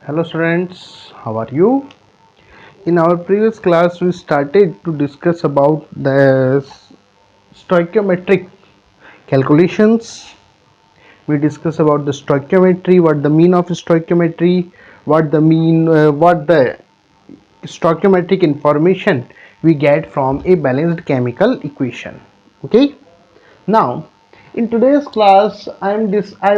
Hello students, how are you? In our previous class we started to discuss about the stoichiometric calculations. We discussed about the stoichiometry, what the mean of stoichiometry, what the stoichiometric information we get from a balanced chemical equation. Okay? Now, in today's class, I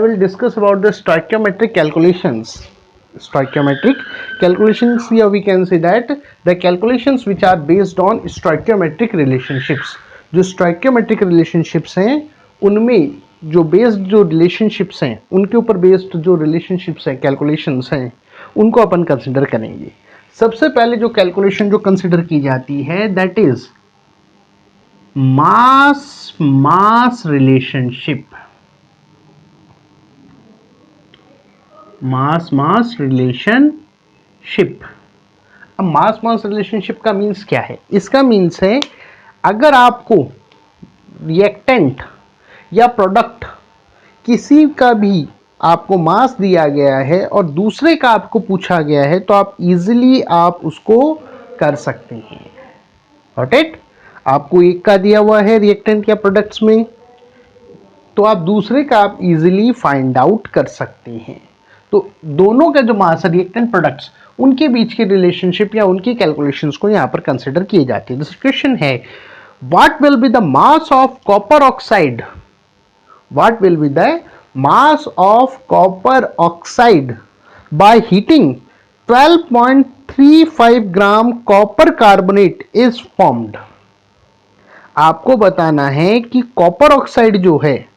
will discuss about the stoichiometric calculations. Stoichiometric calculations, here we can say that the calculations which are based on stoichiometric relationships. जो stoichiometric relationships हैं उनमें जो based जो relationships हैं उनके ऊपर based जो relationships हैं calculations हैं उनको अपन कंसिडर करेंगे. सबसे पहले जो कैलकुलेशन जो कंसिडर की जाती है that is mass relationship. Mass relationship. अब मास रिलेशनशिप का मीन्स क्या है? इसका मीन्स है अगर आपको रिएक्टेंट या प्रोडक्ट किसी का भी आपको मास दिया गया है और दूसरे का आपको पूछा गया है तो आप इजीली आप उसको कर सकते हैं. Got it? आपको एक का दिया हुआ है रिएक्टेंट या प्रोडक्ट्स में तो आप दूसरे का आप इजीली फाइंड आउट कर सकते हैं. तो दोनों का जो मास है रिएक्टेंट प्रोडक्ट्स उनके बीच की रिलेशनशिप या उनकी कैलकुलेशंस को यहाँ पर कंसिडर किए जाते हैं. दिस क्वेश्चन है what will be the mass of copper oxide. What will be the mass of copper oxide by heating 12.35 gram copper carbonate is formed. आपको बताना है कि कॉपर ऑक्साइड जो है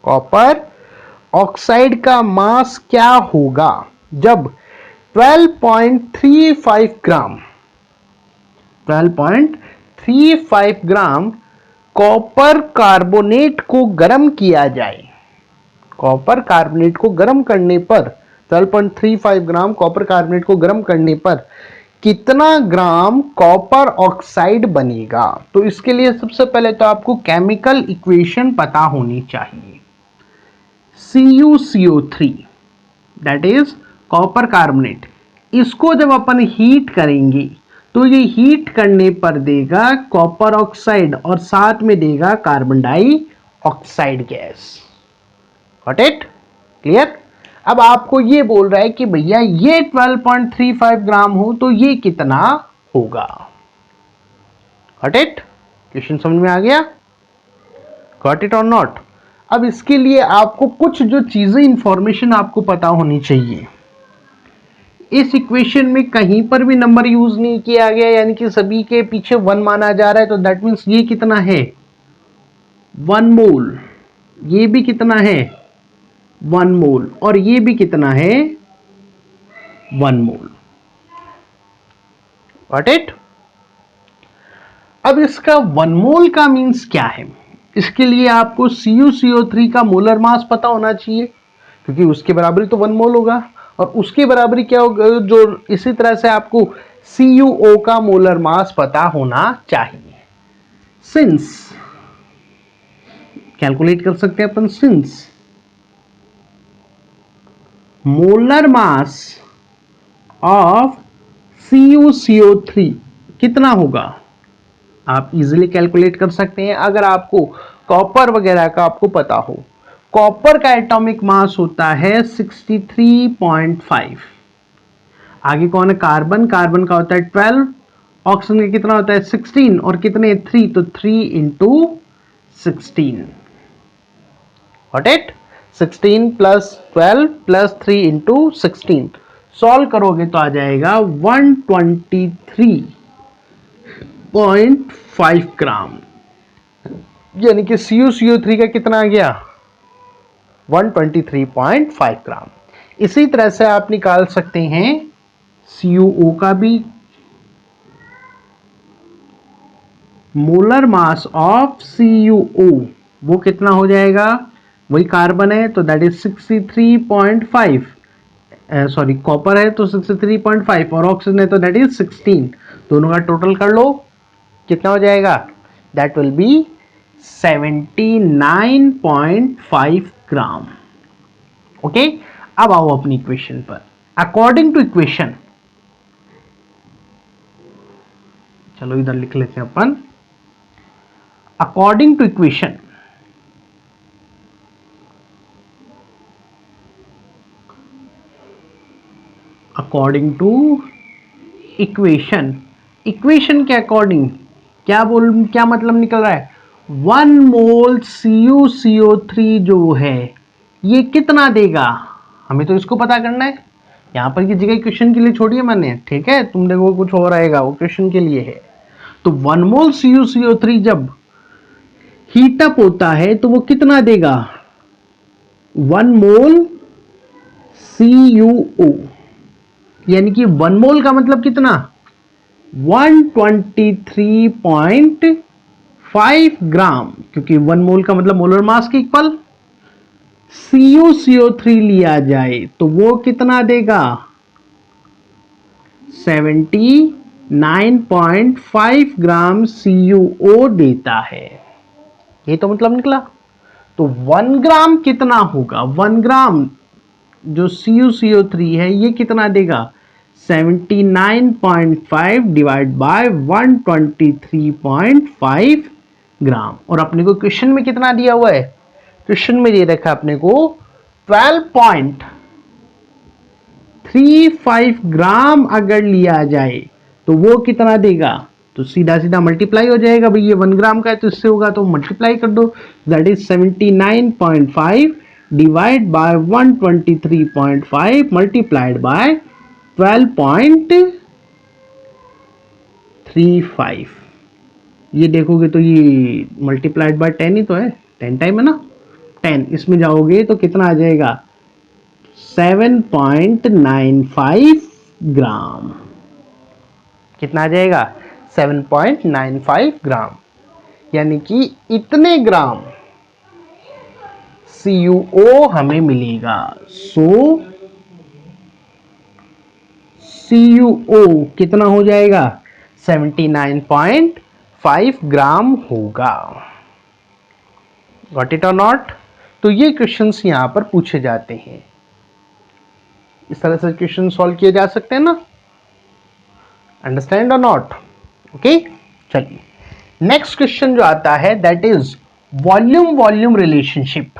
कॉपर ऑक्साइड का मास क्या होगा जब 12.35 ग्राम कॉपर कार्बोनेट को गर्म किया जाए. कॉपर कार्बोनेट को गर्म करने पर 12.35 ग्राम कॉपर कार्बोनेट को गर्म करने पर कितना ग्राम कॉपर ऑक्साइड बनेगा. तो इसके लिए सबसे पहले तो आपको केमिकल इक्वेशन पता होनी चाहिए. CuCO3 that is copper carbonate. इसको जब अपन हीट करेंगे तो ये हीट करने पर देगा कॉपर ऑक्साइड और साथ में देगा carbon dioxide gas. Got it? Clear? अब आपको ये बोल रहा है कि भैया ये 12.35 ग्राम हो तो ये कितना होगा. Got it? क्वेश्चन समझ में आ गया? गॉट इट और नॉट? अब इसके लिए आपको कुछ जो चीजें इंफॉर्मेशन आपको पता होनी चाहिए. इस इक्वेशन में कहीं पर भी नंबर यूज नहीं किया गया यानी कि सभी के पीछे 1 माना जा रहा है. तो दैट मीन्स ये कितना है 1 मोल. ये भी कितना है 1 मोल और ये भी कितना है 1 मोल. Got it? अब इसका 1 मोल का मीन्स क्या है? इसके लिए आपको CuCO3 का मोलर मास पता होना चाहिए क्योंकि उसके बराबरी तो 1 मोल होगा और उसके बराबरी क्या होगा जो इसी तरह से आपको CuO का मोलर मास पता होना चाहिए. सिंस कैलकुलेट कर सकते हैं अपन. Since molar mass of CuCO3 कितना होगा आप इजीली कैलकुलेट कर सकते हैं अगर आपको कॉपर वगैरह का आपको पता हो. कॉपर का एटॉमिक मास होता है 63.5. आगे कौन है कार्बन. कार्बन का होता है 12. ऑक्सीजन का कितना होता है 16 और कितने 3 तो 3 into 16. What it? 16 plus 12 plus 3 into 16. Solve करोगे तो आ जाएगा 123.5 ग्राम यानी कि CuCO3 का कितना आ गया 123.5 ग्राम. इसी तरह से आप निकाल सकते हैं CuO का भी. मोलर मास ऑफ CuO वो कितना हो जाएगा वही कार्बन है तो दैट इज 63.5. सॉरी कॉपर है तो 63.5 और ऑक्सीजन है तो दैट इज 16. दोनों का टोटल कर लो कितना हो जाएगा that will be 79.5 gram. Okay? अब आओ अपनी इक्वेशन पर. अकॉर्डिंग टू इक्वेशन, चलो इधर लिख लेते हैं अपन, according to equation, according to equation, equation के अकॉर्डिंग क्या मतलब निकल रहा है, 1 मोल CuCO3 जो है ये कितना देगा, हमें तो इसको पता करना है। यहां पर की जगह क्वेश्चन के लिए छोड़िए मैंने, ठीक है, तुम देखो कुछ और आएगा, वो क्वेश्चन के लिए है। तो 1 मोल CuCO3 जब हीट अप होता है तो वो कितना देगा, 1 मोल CuO, यानी कि 1 मोल का मतलब कितना, 123.5 ग्राम, क्योंकि 1 मोल का मतलब मोलर मास के इक्वल, CuCO3 लिया जाए तो वो कितना देगा, 79.5 ग्राम CuO देता है। ये तो मतलब निकला। तो 1 ग्राम कितना होगा, 1 ग्राम जो CuCO3 है ये कितना देगा, 79.5 डिवाइड बाय 123.5 ग्राम। और अपने को क्वेश्चन में कितना दिया हुआ है, क्वेश्चन में दे रखा है अपने को 12.35 ग्राम अगर लिया जाए तो वो कितना देगा, तो सीधा सीधा मल्टीप्लाई हो जाएगा भाई, ये 1 ग्राम का है तो इससे होगा तो मल्टीप्लाई कर दो, that is 79.5 divide by 123.5 multiplied by 12.35, ये देखोगे तो ये मल्टीप्लाइड बाय 10 ही तो है, 10 टाइम है ना, 10 इसमें जाओगे तो कितना आ जाएगा, 7.95 ग्राम, कितना आ जाएगा, 7.95 ग्राम, यानी कि इतने ग्राम CuO हमें मिलेगा। सो CuO कितना हो जाएगा, 79.5 ग्राम होगा। गॉट इट और नॉट। तो ये क्वेश्चंस यहां पर पूछे जाते हैं, इस तरह से क्वेश्चन सॉल्व किए जा सकते हैं ना, अंडरस्टैंड और नॉट, ओके। चलिए नेक्स्ट क्वेश्चन जो आता है that is volume volume relationship,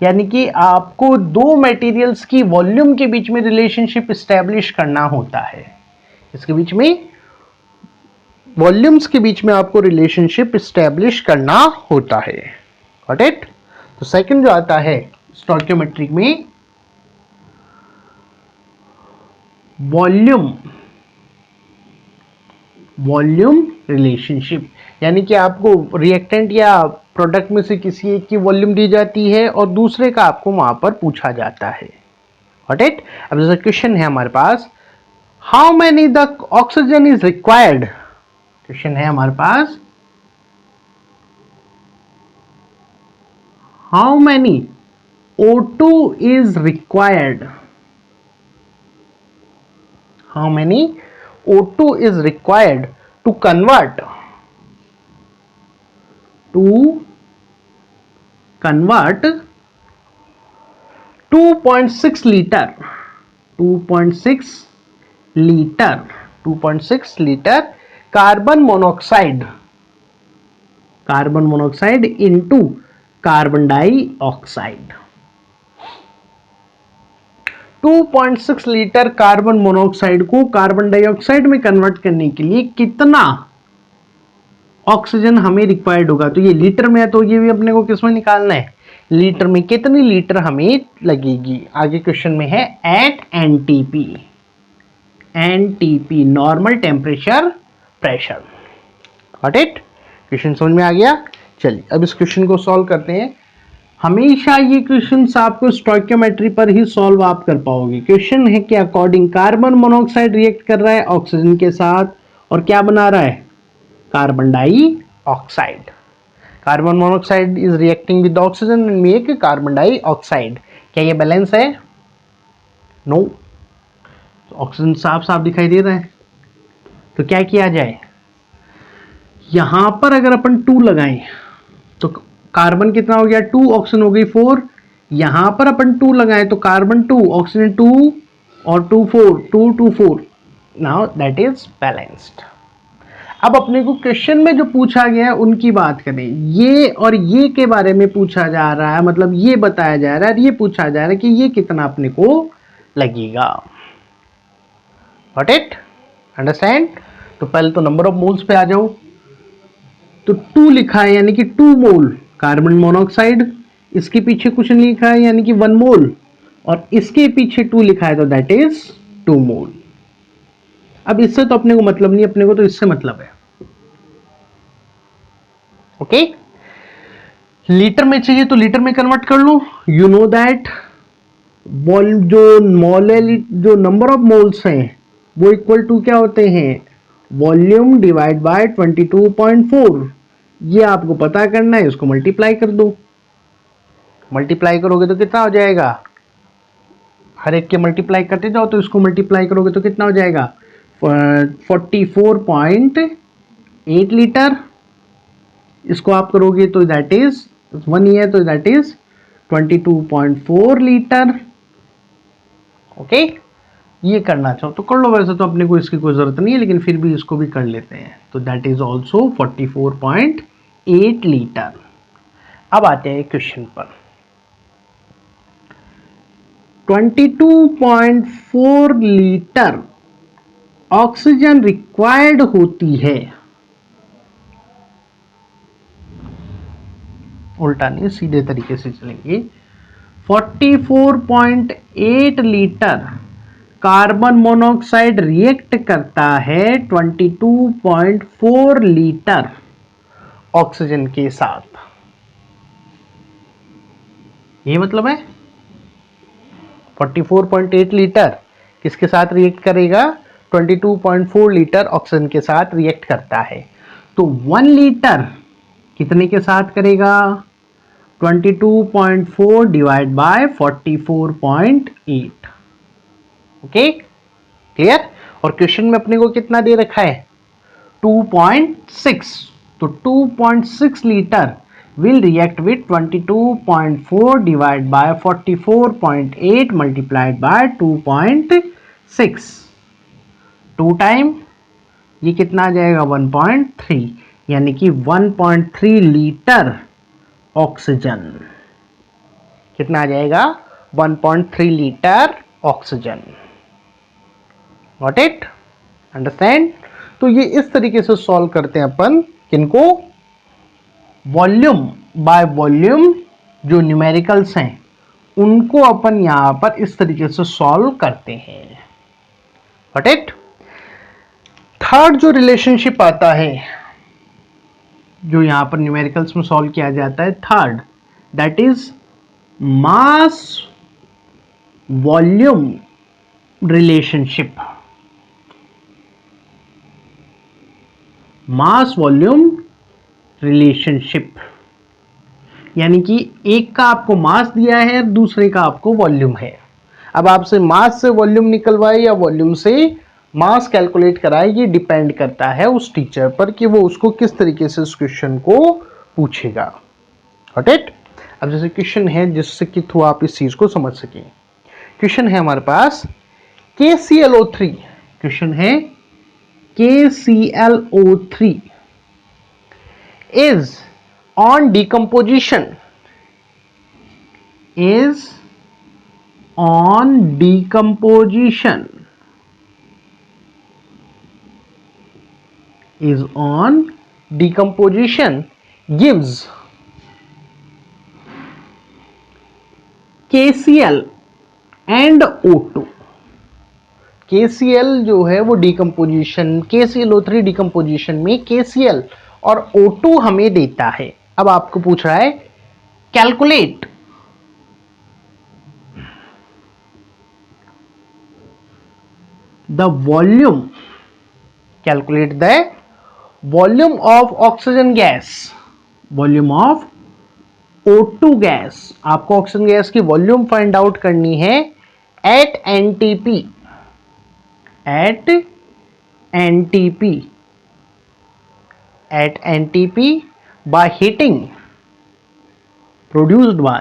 यानी कि आपको दो मटेरियल्स की वॉल्यूम के बीच में रिलेशनशिप स्टैब्लिश करना होता है, इसके बीच में वॉल्यूम्स के बीच में आपको रिलेशनशिप स्टैब्लिश करना होता है। Got it. तो सेकंड जो आता है स्टोइकियोमेट्री में वॉल्यूम वॉल्यूम रिलेशनशिप, यानी कि आपको रिएक्टेंट या प्रोडक्ट में से किसी एक की वॉल्यूम दी जाती है और दूसरे का आपको वहां पर पूछा जाता है। Got it. अब जैसा क्वेश्चन है हमारे पास, how many the oxygen is required, question है हमारे पास how many O2 is required, how many O2 is required to convert 2.6 liter 2.6 liter carbon monoxide into carbon dioxide. 2.6 litre carbon monoxide को carbon dioxide में convert करने के लिए कितना oxygen हमें रिक्वायर्ड होगा, तो ये लीटर में है तो ये भी अपने को किसमें निकालना है, लीटर में, कितनी लीटर हमें लगेगी। आगे क्वेश्चन में है at NTP normal temperature pressure. Got it. Question समझ में आ गया। चलिए अब इस क्वेश्चन को सॉल्व करते हैं। हमेशा ये क्वेश्चन आपको स्टोइकियोमेट्री पर ही सॉल्व आप कर पाओगे। क्वेश्चन है कि अकॉर्डिंग कार्बन मोनोऑक्साइड रिएक्ट कर रहा है ऑक्सीजन के साथ और क्या बना रहा है, carbon dioxide. Carbon monoxide is reacting with oxygen and make carbon dioxide. क्या ये बैलेंस है, नो। ऑक्सीजन साफ साफ दिखाई दे रहा है, तो क्या किया जाए, यहां पर अगर अपन 2 लगाएं तो कार्बन कितना हो गया 2, ऑक्सीजन हो गई 4, यहां पर अपन 2 लगाएं तो कार्बन 2 ऑक्सीजन 2 और 2 4 नाउ दैट इज बैलेंस्ड। अब अपने को क्वेश्चन में जो पूछा गया है उनकी बात करें, ये और ये के बारे में पूछा जा रहा है, मतलब ये बताया जा रहा है, ये पूछा जा रहा है कि ये कितना अपने को लगेगा। Got it, understand. तो पहले तो नंबर ऑफ मोल्स पे आ जाओ। तो 2 लिखा है यानी कि 2 मोल कार्बन मोनोऑक्साइड, इसके पीछे कुछ नहीं लिखा है यानी कि 1 मोल, और इसके पीछे 2 लिखा है तो दैट इज 2 मोल। अब इससे तो अपने को मतलब नहीं, अपने को तो इससे मतलब है। ओके, लीटर में चाहिए तो लीटर में कन्वर्ट कर लो। यू नो दैट जो जो नंबर ऑफ मोल्स हैं वो इक्वल टू क्या होते हैं, वॉल्यूम डिवाइड बाय 22.4। ये आपको पता करना है, इसको मल्टीप्लाई कर दो। मल्टीप्लाई करोगे तो कितना हो जाएगा, हर एक के मल्टीप्लाई करते जाओ, तो इसको मल्टीप्लाई करोगे तो कितना हो जाएगा, 44.8 लीटर। इसको आप करोगे तो दैट इज 1 ईयर, तो दैट इज 22.4 लीटर। ओके, ये करना चाहो तो कर लो, वैसे तो अपने को इसकी कोई जरूरत नहीं है, लेकिन फिर भी इसको भी कर लेते हैं। तो दैट इज ऑल्सो 44.8 लीटर। अब आते हैं क्वेश्चन पर। 22.4 लीटर ऑक्सीजन रिक्वायर्ड होती है, उल्टा नहीं सीधे तरीके से चलेंगे। 44.8 लीटर कार्बन मोनोऑक्साइड रिएक्ट करता है 22.4 लीटर ऑक्सीजन के साथ। ये मतलब है 44.8 लीटर किसके साथ रिएक्ट करेगा, 22.4 लीटर ऑक्सीजन के साथ रिएक्ट करता है। तो 1 लीटर कितने के साथ करेगा, 22.4 डिवाइड बाय 44.8। Okay, clear. और क्वेश्चन में अपने को कितना दे रखा है, 2.6। तो 2.6 litre will react with 22.4 divided by 44.8 multiplied by 2.6। 2 time ये कितना आ जाएगा, 1.3, यानी कि 1.3 लीटर ऑक्सीजन। कितना आ जाएगा, 1.3 litre oxygen. Got it, understand. तो ये इस तरीके से सॉल्व करते हैं अपन, किनको, वॉल्यूम बाय वॉल्यूम जो न्यूमेरिकल्स हैं उनको अपन यहां पर इस तरीके से सॉल्व करते हैं। Got it. थर्ड जो रिलेशनशिप आता है जो यहां पर न्यूमेरिकल्स में सॉल्व किया जाता है, third, that is mass volume relationship. Mass volume relationship यानी कि एक का आपको मास दिया है, दूसरे का आपको वॉल्यूम है। अब आपसे मास से वॉल्यूम निकलवाए या वॉल्यूम से मास कैलकुलेट कराए, ये डिपेंड करता है उस टीचर पर कि वो उसको किस तरीके से उस क्वेश्चन को पूछेगा। Got it. अब जैसे क्वेश्चन है जिससे कि थ्रू आप इस चीज को समझ सकें। क्वेश्चन है हमारे पास KClO3, क्वेश्चन है KClO3 is on decomposition, is on decomposition, is on decomposition gives KCl and O2। KCl जो है वो डिकम्पोजिशन, KClO3 डिकम्पोजिशन में KCl और O2 हमें देता है। अब आपको पूछ रहा है calculate the volume, calculate the volume of oxygen gas, volume of O2 gas. आपको ऑक्सीजन गैस की वॉल्यूम फाइंड आउट करनी है eight NTP, at NTP, at NTP by heating produced by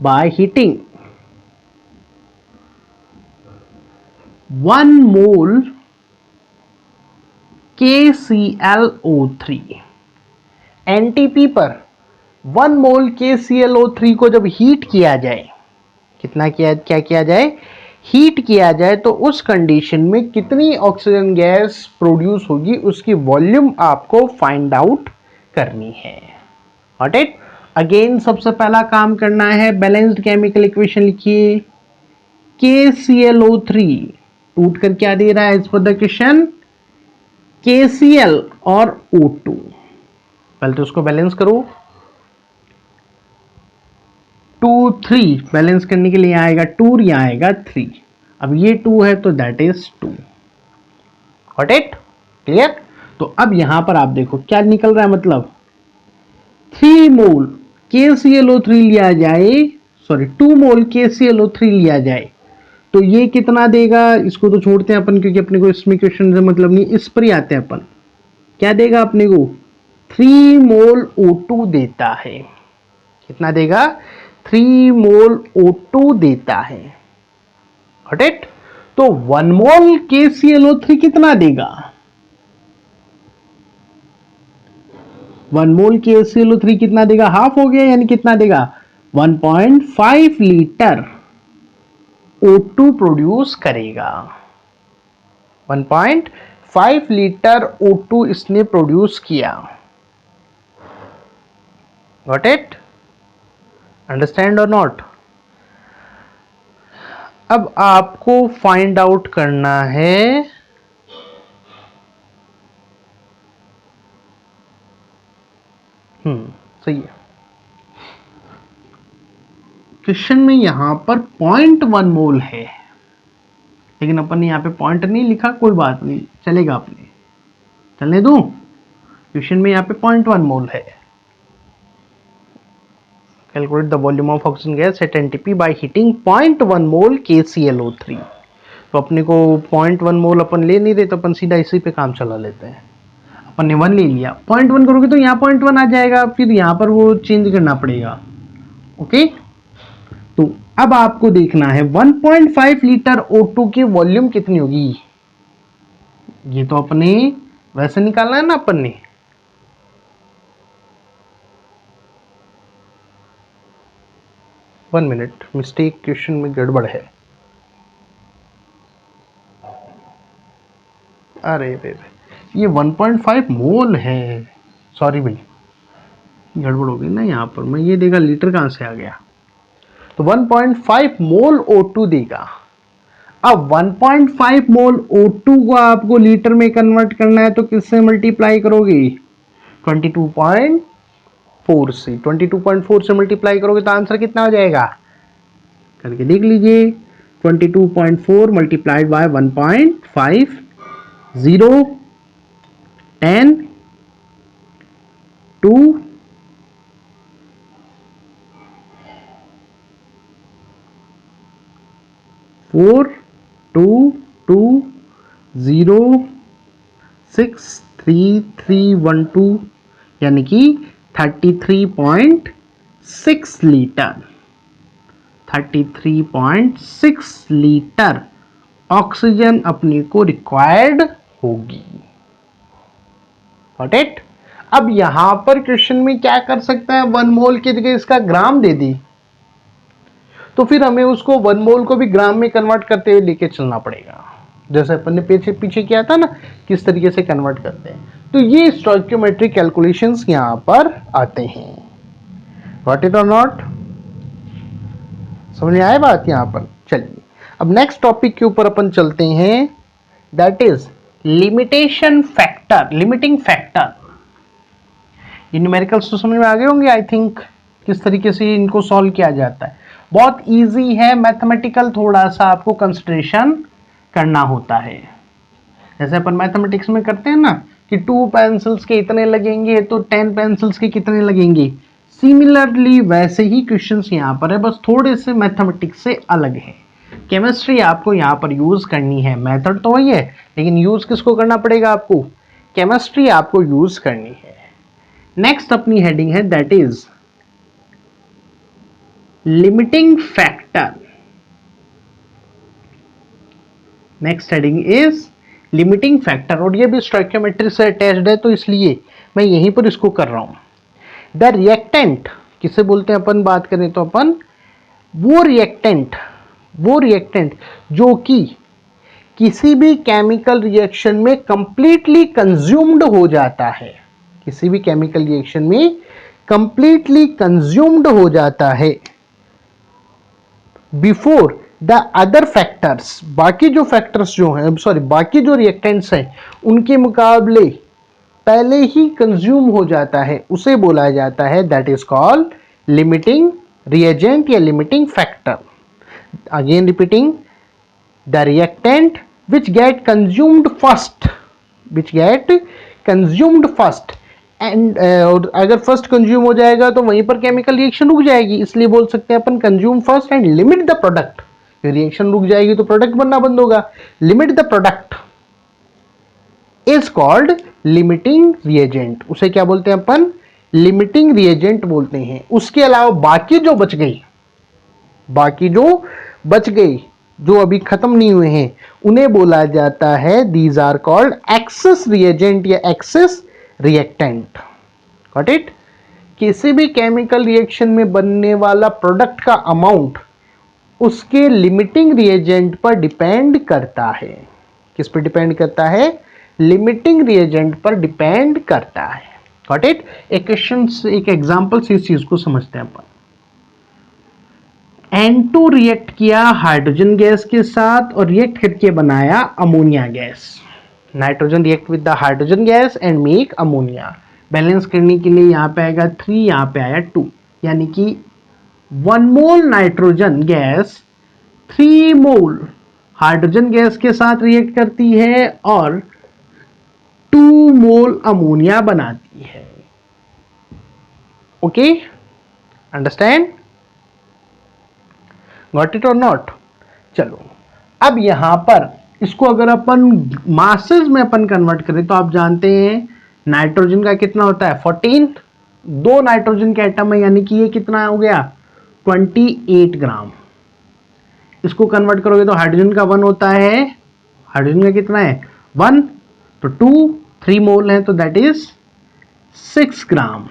by heating 1 mole KClO3। NTP पर 1 मोल KClO3 को जब heat किया जाए, क्या किया जाए, हीट किया जाए, तो उस कंडीशन में कितनी ऑक्सीजन गैस प्रोड्यूस होगी, उसकी वॉल्यूम आपको फाइंड आउट करनी है। Got it? अगेन सबसे पहला काम करना है, बैलेंस्ड केमिकल इक्वेशन लिखिए। KClO3 टूट कर क्या दे रहा है as per the question? KCl और O2। पहले तो उसको बैलेंस करो। 2 3 बैलेंस करने के लिए आएगा 2, यहां आएगा 3। अब ये 2 है तो that is 2। Got it? Clear? तो अब यहां पर आप देखो क्या निकल रहा है, मतलब 3 मोल KClO3 लिया जाए, सॉरी 2 मोल KClO3 लिया जाए तो ये कितना देगा? इसको तो छोड़ते हैं अपन, क्योंकि अपने को इसमें क्वेश्चन से मतलब नहीं, इस पर ही आते हैं अपन। क्या देगा अपने को? 3 मोल O2 देता है। कितना देगा? 3 मोल O2 देता है। Got it? तो 1 मोल KClO3 कितना देगा? 1 मोल KClO3 कितना देगा? हाफ हो गया, यानी कितना देगा? 1.5 लीटर O2 प्रोड्यूस करेगा। 1.5 लीटर O2 इसने प्रोड्यूस किया। Got it? अंडरस्टैंड और नॉट? अब आपको फाइंड आउट करना है सही है। क्वेश्चन में यहां पर 0.1 मोल है, लेकिन अपन ने यहां पे पॉइंट नहीं लिखा, कोई बात नहीं, चलेगा, अपने चलने दूं। क्वेश्चन में यहां पे 0.1 मोल है। Calculate the volume of oxygen gas at NTP by heating 0.1 mole KClO3। तो अपने को 0.1 मोल अपन ले नहीं रहे, तो अपन सीधा इसी पे काम चला लेते हैं। अपन ने 1 ले लिया, 0.1 करोगे तो यहाँ 0.1 आ जाएगा, फिर यहाँ पर वो चेंज करना पड़ेगा। ओके, तो अब आपको देखना है 1.5 लीटर O2 की वॉल्यूम कितनी होगी। ये तो अपने वैसे निकालना है ना अपन ने। वन मिनट, मिस्टेक, क्वेश्चन में गड़बड़ है। अरे रे, ये 1.5 मोल है, सॉरी भाई, गड़बड़ हो गई ना यहाँ पर। मैं ये देखा लीटर कहाँ से आ गया। तो 1.5 मोल O2 देगा। अब 1.5 मोल O2 को आपको लीटर में कन्वर्ट करना है, तो किससे मल्टीप्लाई करोगे? 22.4 से। 22.4 से मल्टीप्लाई करोगे तो आंसर कितना हो जाएगा? करके देख लीजिए। 22.4 मल्टीप्लाइड बाय 1.5, 0, 10, 2, 4, 2, 2, 0, 6, 3, 3, 1, 2, यानी कि 33.6 लीटर। 33.6 लीटर ऑक्सीजन अपने को रिक्वायर्ड होगी। Got it? अब यहां पर क्वेश्चन में क्या कर सकता है, 1 मोल की जगह इसका ग्राम दे दी, तो फिर हमें उसको 1 मोल को भी ग्राम में कन्वर्ट करते हुए लेके चलना पड़ेगा, जैसे अपन ने पीछे किया था ना, किस तरीके से कन्वर्ट करते हैं। तो ये स्टोइकियोमेट्रिक कैलकुलेशंस यहां पर आते हैं। गॉट इट और नॉट? समझ में आए बात यहां पर? चलिए अब नेक्स्ट टॉपिक के ऊपर अपन चलते हैं, that is limitation factor, limiting factor. ये न्यूमेरिकल्स तो समझ में आ गए होंगे आई थिंक, किस तरीके से इनको सॉल्व किया जाता है। बहुत इजी है, मैथमेटिकल थोड़ा सा आपको कंसिडरेशन करना होता है। जैसे अपन मैथमेटिक्स में करते हैं ना कि 2 पेंसिल्स के इतने लगेंगे तो 10 पेंसिल्स के कितने लगेंगे, सिमिलरली वैसे ही क्वेश्चंस यहाँ पर है, बस थोड़े से मैथमेटिक्स से अलग है। केमिस्ट्री आपको यहाँ पर यूज करनी है, मेथड तो वही है, लेकिन यूज किसको करना पड़ेगा आपको? केमिस्ट्री आपको यूज करनी है। नेक्स्ट अपनी हेडिंग है that is limiting factor. Next heading is limiting factor, और ये भी स्टोइकियोमेट्री से अटैच्ड है तो इसलिए मैं यहीं पर इसको कर रहा हूं। द रिएक्टेंट किसे बोलते हैं अपन, बात करें तो अपन वो रिएक्टेंट जो कि किसी भी केमिकल रिएक्शन में कंप्लीटली कंज्यूम्ड हो जाता है, किसी भी केमिकल रिएक्शन में कंप्लीटली कंज्यूम्ड हो जाता है बिफोर द अदर फैक्टर्स, बाकी जो फैक्टर्स जो हैं, सॉरी बाकी जो रिएक्टेंट्स हैं उनके मुकाबले पहले ही कंज्यूम हो जाता है, उसे बोला जाता है that is called limiting reagent या limiting factor. Again repeating, the reactant which get consumed first and अगर फर्स्ट कंज्यूम हो जाएगा तो वहीं पर केमिकल रिएक्शन रुक जाएगी, इसलिए बोल सकते हैं अपन consume first and limit the product. Reaction रुक जाएगी तो प्रोडक्ट बनना बंद होगा। Limit the product is called limiting reagent, उसे क्या बोलते हैं अपन, लिमिटिंग रिएजेंट बोलते हैं। उसके अलावा बाकी जो बच गई जो अभी खत्म नहीं हुए हैं उन्हें बोला जाता है these are called excess reagent या एक्सेस रिएक्टेंट। Got it? किसी भी केमिकल रिएक्शन में बनने वाला प्रोडक्ट का अमाउंट उसके लिमिटिंग रिएजेंट पर डिपेंड करता है। किस पर डिपेंड करता है? लिमिटिंग रिएजेंट पर डिपेंड करता है। Got it? एक क्वेश्चन से, एक एग्जांपल से इस चीज को समझते हैं अपन। N2 रिएक्ट किया हाइड्रोजन गैस के साथ और रिएक्ट करके बनाया ammonia gas. Nitrogen react with the hydrogen gas and make ammonia. Balance करने के लिए यहाँ पे आएगा 3, यहाँ पे आया 2, यानी कि 1 मोल नाइट्रोजन गैस 3 मोल हाइड्रोजन गैस के साथ रिएक्ट करती है और 2 मोल अमोनिया बनाती है। Okay, understand? गॉट इट और नॉट? चलो अब यहां पर इसको अगर अपन मासेस में अपन कन्वर्ट करें तो आप जानते हैं नाइट्रोजन का कितना होता है 14, 2 नाइट्रोजन के एटम है, यानी कि ये कितना हो गया 28 ग्राम। इसको कन्वर्ट करोगे तो हाइड्रोजन का 1 होता है, हाइड्रोजन का कितना है 1, तो 2 3 मोल है तो दैट इज 6 ग्राम।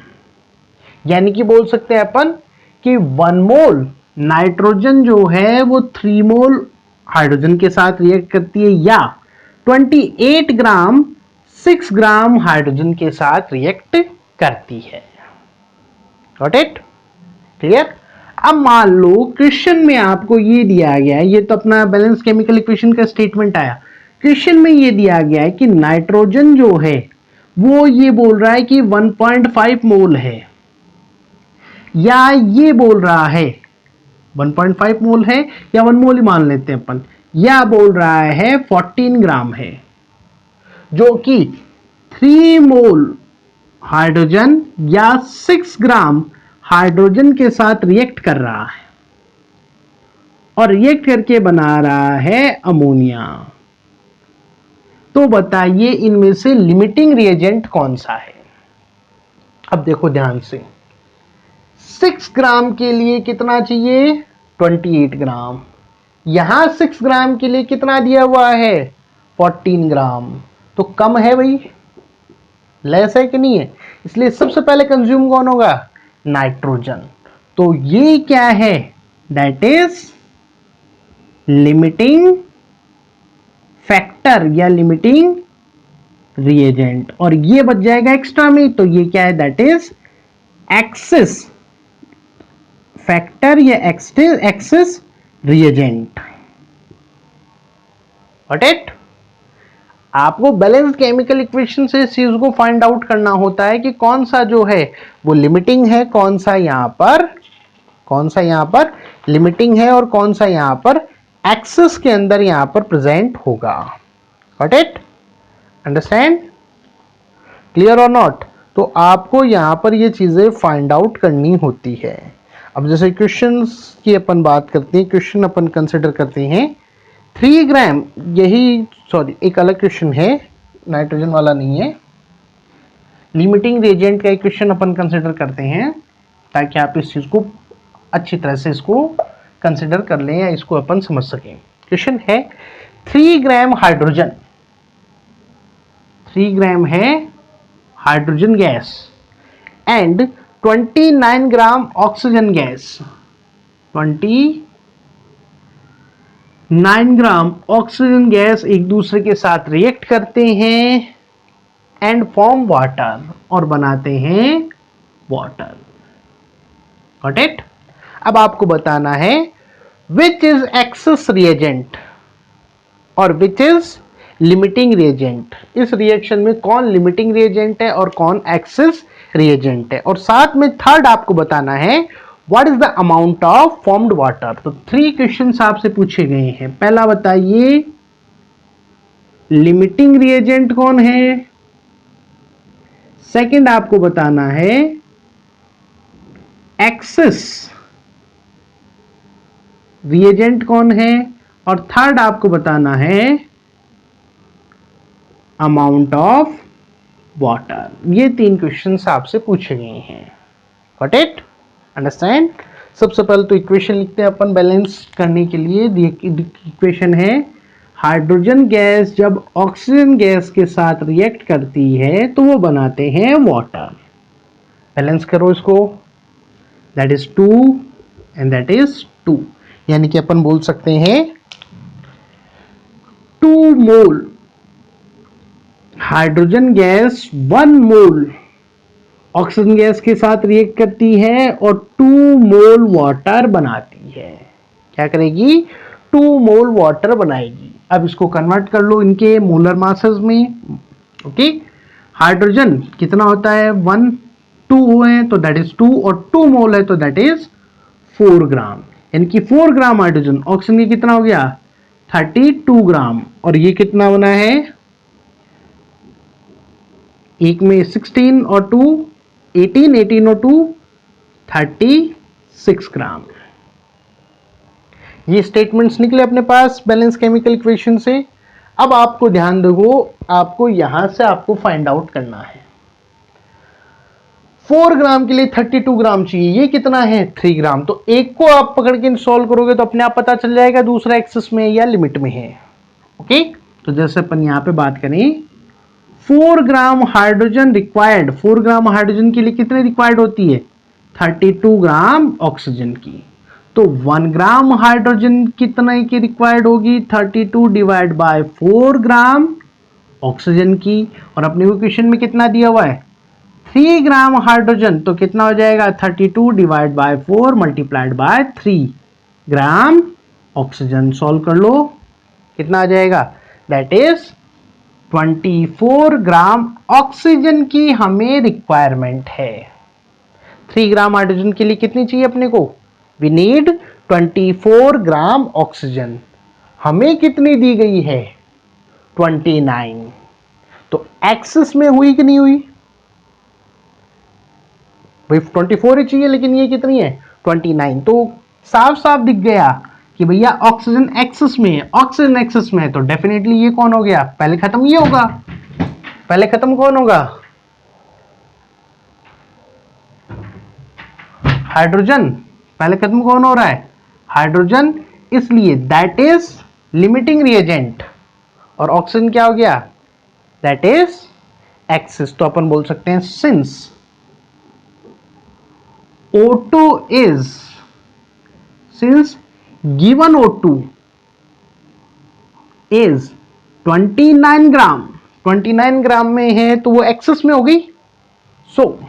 यानी कि बोल सकते हैं अपन कि 1 मोल नाइट्रोजन जो है वो 3 मोल हाइड्रोजन के साथ रिएक्ट करती है, या 28 ग्राम 6 ग्राम हाइड्रोजन के साथ रिएक्ट करती है। Got it? क्लियर? अब मान लो क्वेश्चन में आपको ये दिया गया है, ये तो अपना बैलेंस केमिकल इक्वेशन का स्टेटमेंट आया। क्वेश्चन में ये दिया गया है कि नाइट्रोजन जो है वो ये बोल रहा है कि 1.5 मोल है, या ये बोल रहा है 1.5 मोल है या 1 मोल ही मान लेते हैं अपन, या बोल रहा है 14 ग्राम है, जो कि 3 मोल हाइड्रोजन या 6 ग्राम हाइड्रोजन के साथ रिएक्ट कर रहा है और रिएक्ट करके बना रहा है अमोनिया। तो बताइए इनमें से लिमिटिंग रिएजेंट कौन सा है? अब देखो ध्यान से, 6 ग्राम के लिए कितना चाहिए 28 ग्राम, यहां 6 ग्राम के लिए कितना दिया हुआ है 14 ग्राम, तो कम है भाई, लेस है कि नहीं है? इसलिए सबसे पहले कंज्यूम कौन होगा नाइट्रोजन। तो ये क्या है दैट इज लिमिटिंग फैक्टर या लिमिटिंग रिएजेंट, और ये बच जाएगा एक्स्ट्रा में, तो ये क्या है दैट इज एक्सेस फैक्टर या एक्सेस रिएजेंट। Got it? आपको बैलेंस केमिकल इक्वेशन से इस चीज को फाइंड आउट करना होता है कि कौन सा जो है वो लिमिटिंग है, कौन सा यहां पर लिमिटिंग है और कौन सा यहां पर एक्सेस के अंदर यहां पर प्रेजेंट होगा। Got it? अंडरस्टैंड? क्लियर और नॉट? तो आपको यहां पर ये चीजें फाइंड आउट करनी होती है। अब जैसे क्वेश्चंस की अपन बात करते हैं, क्वेश्चन अपन कंसिडर करते हैं 3 ग्राम, यही सॉरी एक अलग क्वेश्चन है, नाइट्रोजन वाला नहीं है, लिमिटिंग रिएजेंट का एक क्वेश्चन अपन कंसिडर करते हैं ताकि आप इस चीज को अच्छी तरह से इसको कंसिडर कर लें या इसको अपन समझ सकें। क्वेश्चन है 3 ग्राम हाइड्रोजन, 3 ग्राम है hydrogen gas and 29 gram oxygen gas, 29 gram oxygen gas एक दूसरे के साथ रिएक्ट करते हैं एंड फॉर्म वाटर, और बनाते हैं वाटर। Got it? अब आपको बताना है विच इज एक्सेस रिएजेंट और विच इज लिमिटिंग रिएजेंट। इस रिएक्शन में कौन लिमिटिंग रिएजेंट है और कौन एक्सेस रिएजेंट है, और साथ में थर्ड आपको बताना है what is the amount of formed water. तो 3 क्वेश्चंस आपसे पूछे गए हैं। पहला बताइए लिमिटिंग रिएजेंट कौन है, सेकंड आपको बताना है एक्सेस रिएजेंट कौन है, और थर्ड आपको बताना है अमाउंट ऑफ वाटर। ये 3 क्वेश्चंस आपसे पूछे गए हैं। Got it? अंडरस्टैंड? सबसे पहले तो इक्वेशन लिखते हैं अपन बैलेंस करने के लिए। इक्वेशन है हाइड्रोजन गैस जब ऑक्सीजन गैस के साथ रिएक्ट करती है तो वो बनाते हैं वाटर। बैलेंस करो इसको, that is 2 and that is 2, यानी कि अपन बोल सकते हैं 2 मोल हाइड्रोजन गैस 1 मोल ऑक्सीजन गैस के साथ रिएक्ट करती है और 2 मोल वाटर बनाती है। क्या करेगी? 2 मोल वाटर बनाएगी। अब इसको कन्वर्ट कर लो इनके मोलर मासेस में। ओके, हाइड्रोजन कितना होता है 1, 2 है तो दैट इज 2, और 2 मोल है तो दैट इज 4 ग्राम, यानी कि 4 ग्राम हाइड्रोजन। ऑक्सीजन की कितना हो गया 32 ग्राम, और ये कितना बना है, एक में 16 और 2 18, 18 और 2 36 ग्राम। ये स्टेटमेंट्स निकले अपने पास बैलेंस केमिकल इक्वेशन से। अब आपको ध्यान दो, आपको यहां से आपको फाइंड आउट करना है 4 ग्राम के लिए 32 ग्राम चाहिए, ये कितना है 3 ग्राम। तो एक को आप पकड़ के सॉल्व करोगे तो अपने आप पता चल जाएगा दूसरा एक्सेस में या लिमिट में है। ओके, तो जैसे अपन यहां पे बात करें 4 gram hydrogen required, 4 gram hydrogen के लिए कितने रिक्वायर्ड होती है 32 ग्राम ऑक्सीजन की। तो 1 ग्राम हाइड्रोजन कितने की रिक्वायर्ड होगी 32 डिवाइड बाय 4 ग्राम ऑक्सीजन की, और अपने क्वेश्चन में कितना दिया हुआ है 3 ग्राम हाइड्रोजन, तो कितना हो जाएगा 32 divide by 4 multiplied by 3 gram oxygen. Solve कर लो, कितना आ जाएगा दैट इज 24 ग्राम ऑक्सीजन की हमें रिक्वायरमेंट है। 3 ग्राम हाइड्रोजन के लिए कितनी चाहिए अपने को, वी नीड 24 ग्राम ऑक्सीजन। हमें कितनी दी गई है 29, तो एक्सेस में हुई कि नहीं हुई भाई 24 ही चाहिए, लेकिन ये कितनी है 29, तो साफ साफ दिख गया कि भैया ऑक्सीजन एक्सेस में है। ऑक्सीजन एक्सेस में है तो डेफिनेटली ये कौन हो गया, पहले खत्म ये होगा, पहले खत्म कौन होगा हाइड्रोजन, पहले खत्म कौन हो रहा है हाइड्रोजन, इसलिए दैट इज लिमिटिंग रिएजेंट, और ऑक्सीजन क्या हो गया दैट इज एक्सेस। तो अपन बोल सकते हैं since O2 is, since given O2 is 29 ग्राम, 29 ग्राम में है तो वो एक्सेस में हो गई, so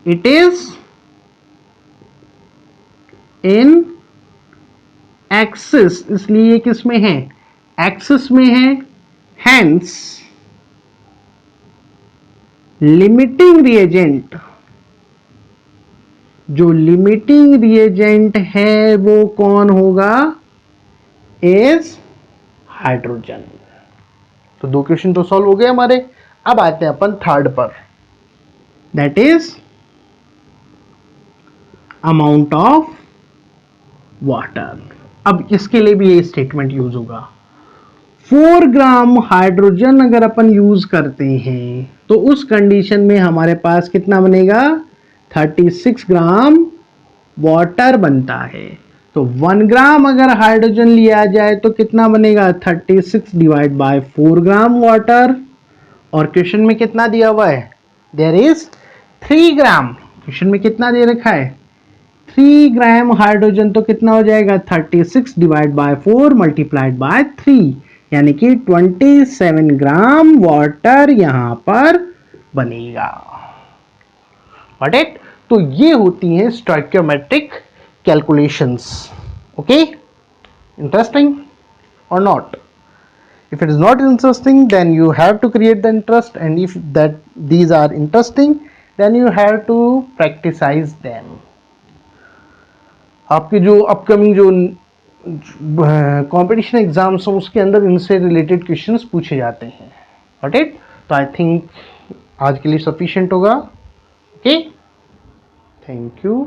it is in excess, इसलिए किस में है एक्सेस में है, हेंस लिमिटिंग रिएजेंट, जो लिमिटिंग रिएजेंट है वो कौन होगा इज हाइड्रोजन। तो 2 क्वेश्चन तो सॉल्व हो गए हमारे। अब आते हैं अपन थर्ड पर, that is amount of water. अब इसके लिए भी ये स्टेटमेंट यूज होगा, 4 ग्राम हाइड्रोजन अगर अपन यूज करते हैं तो उस कंडीशन में हमारे पास कितना बनेगा 36 ग्राम वाटर बनता है। तो 1 ग्राम अगर हाइड्रोजन लिया जाए तो कितना बनेगा 36 डिवाइड बाय 4 ग्राम वाटर। और क्वेश्चन में कितना दिया हुआ है, देयर इज 3 ग्राम। क्वेश्चन में कितना दे रखा है 3 ग्राम हाइड्रोजन, तो कितना हो जाएगा 36 डिवाइड बाय 4 मल्टीप्लाइड बाय 3, यानी कि 27 ग्राम वाटर यहां पर बनेगा। Got it. तो ये होती हैं स्टोइकियोमेट्रिक कैलकुलेशंस। ओके, इंटरेस्टिंग और not? If it is not interesting, then you have to create the interest, and if that these are interesting, then you have to practicize them. आपके जो upcoming जो competition exams हो उसके अंदर इनसे related questions पूछे जाते हैं। Got it. तो आई थिंक आज के लिए सफिशिएंट होगा। Okay, thank you.